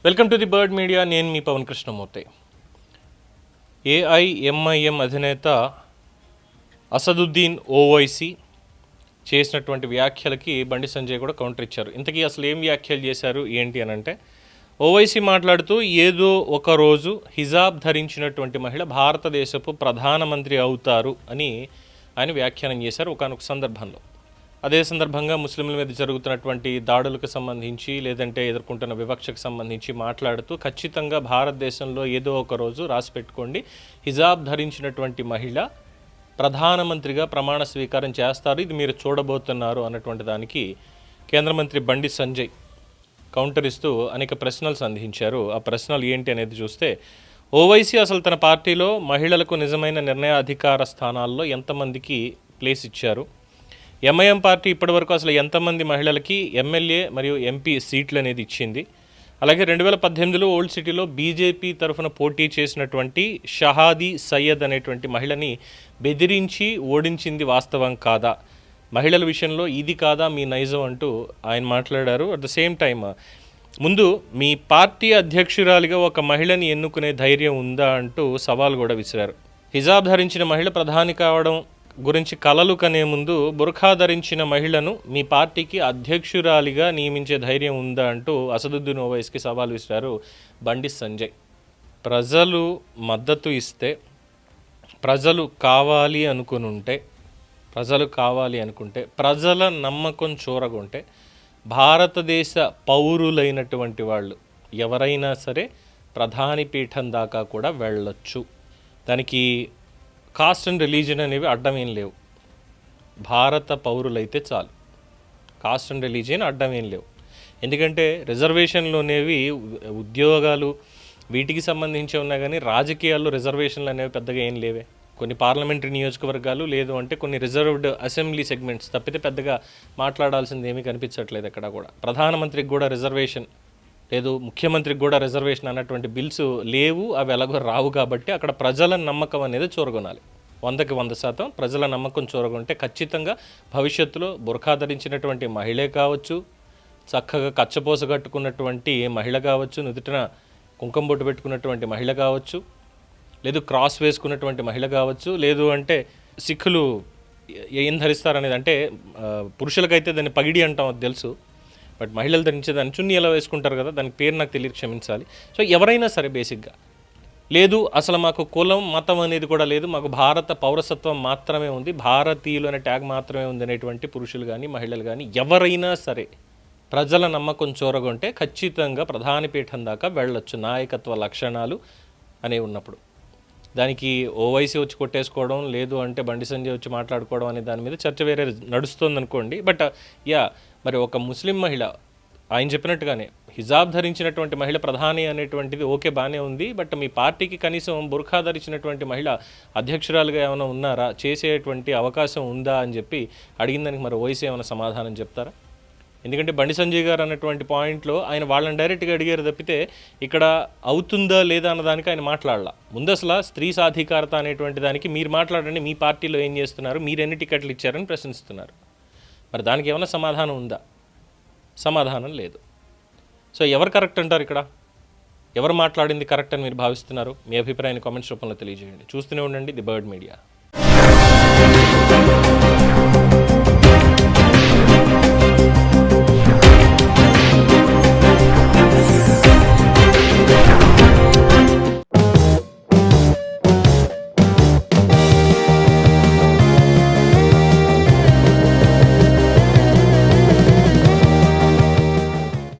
Welcome to the bird media. నేను మీ Pawan Krishnamurthy. AIMIM అధినేత అసదుద్దీన్ ఓవైసీ చేసినటువంటి వ్యాఖ్యలకి బండి సంజయ్ కూడా కౌంటర్ ఇచ్చారు. ఇంతకీ అసలు ఏం వ్యాఖ్యలు చేశారు ఏంటి అని అంటే, ఓవైసీ మాట్లాడుతూ ఏదో ఒక రోజు హిజాబ్ ధరించినటువంటి మహిళ భారతదేశపు ప్రధానమంత్రి అవుతారు అని ఆయన వ్యాఖ్యానం చేశారు ఒకానొక సందర్భంలో. అదే సందర్భంగా ముస్లింల మీద జరుగుతున్నటువంటి దాడులకు సంబంధించి లేదంటే ఎదుర్కొంటున్న వివక్షకు సంబంధించి మాట్లాడుతూ ఖచ్చితంగా భారతదేశంలో ఏదో ఒక రోజు రాసి పెట్టుకోండి, హిజాబ్ ధరించినటువంటి మహిళ ప్రధానమంత్రిగా ప్రమాణ స్వీకారం చేస్తారు, ఇది మీరు చూడబోతున్నారు అన్నటువంటి దానికి కేంద్ర మంత్రి బండి సంజయ్ కౌంటర్ ఇస్తూ అనేక ప్రశ్నలు సంధించారు. ఆ ప్రశ్నలు ఏంటి అనేది చూస్తే, ఓవైసీ అసలు తన పార్టీలో మహిళలకు నిజమైన నిర్ణయాధికార స్థానాల్లో ఎంతమందికి ప్లేస్ ఇచ్చారు, ఎంఐఎం పార్టీ ఇప్పటివరకు అసలు ఎంతమంది మహిళలకి ఎమ్మెల్యే మరియు ఎంపీ సీట్లు అనేది ఇచ్చింది, అలాగే 2018లో ఓల్డ్ సిటీలో బీజేపీ తరఫున పోటీ చేసినటువంటి షహాదీ సయ్యద్ అనేటువంటి మహిళని బెదిరించి ఓడించింది వాస్తవం కాదా, మహిళల విషయంలో ఇది కాదా మీ నైజం అంటూ ఆయన మాట్లాడారు. అట్ ద సేమ్ టైమ్ ముందు మీ పార్టీ అధ్యక్షురాలిగా ఒక మహిళని ఎన్నుకునే ధైర్యం ఉందా అంటూ సవాల్ కూడా విసిరారు. హిజాబ్ ధరించిన మహిళ ప్రధాని కావడం గురించి కలలు కనే ముందు బుర్ఖా ధరించిన మహిళను మీ పార్టీకి అధ్యక్షురాలిగా నియమించే ధైర్యం ఉందా అంటూ అసదుద్దీన్ ఓవైసీకి సవాల్ విసిరారు బండి సంజయ్. ప్రజలు మద్దతు ఇస్తే, ప్రజలు కావాలి అనుకుంటే, ప్రజల నమ్మకం చూరగొంటే భారతదేశ పౌరులైనటువంటి వాళ్ళు ఎవరైనా సరే ప్రధాని పీఠం దాకా కూడా వెళ్ళొచ్చు. దానికి కాస్ట్ అండ్ రిలీజన్ అనేవి అడ్డమేం లేవు. భారత పౌరులైతే చాలు, కాస్ట్ అండ్ రిలీజియన్ అడ్డమేం లేవు. ఎందుకంటే రిజర్వేషన్లు అనేవి ఉద్యోగాలు వీటికి సంబంధించి ఉన్నా కానీ రాజకీయాల్లో రిజర్వేషన్లు అనేవి పెద్దగా ఏం లేవే. కొన్ని పార్లమెంటరీ నియోజకవర్గాలు లేదు అంటే కొన్ని రిజర్వ్డ్ అసెంబ్లీ సెగ్మెంట్స్ తప్పితే పెద్దగా మాట్లాడాల్సింది ఏమీ కనిపించట్లేదు ఎక్కడ కూడా. ప్రధానమంత్రికి కూడా రిజర్వేషన్ లేదు, ముఖ్యమంత్రికి కూడా రిజర్వేషన్ అన్నటువంటి బిల్స్ లేవు, అవి ఎలాగో రావు. కాబట్టి అక్కడ ప్రజల నమ్మకం అనేది చూరగొనాలి. 100% ప్రజల నమ్మకం చూరగొంటే ఖచ్చితంగా భవిష్యత్తులో బుర్ఖా ధరించినటువంటి మహిళే కావచ్చు, చక్కగా కచ్చపోస కట్టుకున్నటువంటి మహిళ కావచ్చు, నుదుటిన కుంకుమ బొట్టు పెట్టుకున్నటువంటి మహిళ కావచ్చు, లేదు క్రాస్ వేసుకున్నటువంటి మహిళ కావచ్చు, లేదు అంటే సిక్కులు ఏం ధరిస్తారనేది, అంటే పురుషులకైతే దాన్ని పగిడి అంటాం, అది తెలుసు. బట్ మహిళలు ధరించే దాన్ని చున్నీ ఎలా వేసుకుంటారు కదా, దానికి పేరు నాకు తెలియదు, క్షమించాలి. సో ఎవరైనా సరే బేసిక్గా లేదు, అసలు మాకు కులం మతం అనేది కూడా లేదు, మాకు భారత పౌరసత్వం మాత్రమే ఉంది, భారతీయులు అనే ట్యాగ్ మాత్రమే ఉంది అనేటువంటి పురుషులు కానీ మహిళలు కానీ ఎవరైనా సరే ప్రజల నమ్మకం చూరగొంటే ఖచ్చితంగా ప్రధాని పీఠం దాకా వెళ్ళొచ్చు నాయకత్వ లక్షణాలు అనేవి ఉన్నప్పుడు. దానికి ఓవైసీ వచ్చి కొట్టేసుకోవడం, లేదు అంటే బండి సంజయ్ వచ్చి మాట్లాడుకోవడం అనే దాని మీద చర్చ వేరే నడుస్తుంది అనుకోండి. బట్ మరి ఒక ముస్లిం మహిళ ఆయన చెప్పినట్టుగానే హిజాబ్ ధరించినటువంటి మహిళ ప్రధాని అనేటువంటిది ఓకే, బాగానే ఉంది. బట్ మీ పార్టీకి కనీసం బుర్ఖా ధరించినటువంటి మహిళ అధ్యక్షురాలుగా ఏమైనా ఉన్నారా, చేసేటువంటి అవకాశం ఉందా అని చెప్పి అడిగిన దానికి మరి ఓవైసీ ఏమైనా సమాధానం చెప్తారా? ఎందుకంటే బండి సంజయ్ గారు అన్నటువంటి పాయింట్లో ఆయన వాళ్ళని డైరెక్ట్గా అడిగారు తప్పితే ఇక్కడ అవుతుందా లేదా అన్నదానికి ఆయన మాట్లాడాల. ముందు అసలు స్త్రీ సాధికారత అనేటువంటి దానికి మీరు మాట్లాడండి, మీ పార్టీలో ఏం చేస్తున్నారు, మీరు ఎన్ని టికెట్లు ఇచ్చారని ప్రశ్నిస్తున్నారు. మరి దానికి ఏమైనా సమాధానం ఉందా? సమాధానం లేదు. సో ఎవరు కరెక్ట్ అంటారు ఇక్కడ? ఎవరు మాట్లాడింది కరెక్ట్ అని మీరు భావిస్తున్నారు? మీ అభిప్రాయాన్ని కామెంట్స్ రూపంలో తెలియజేయండి. చూస్తూనే ఉండండి ది బర్డ్ మీడియా.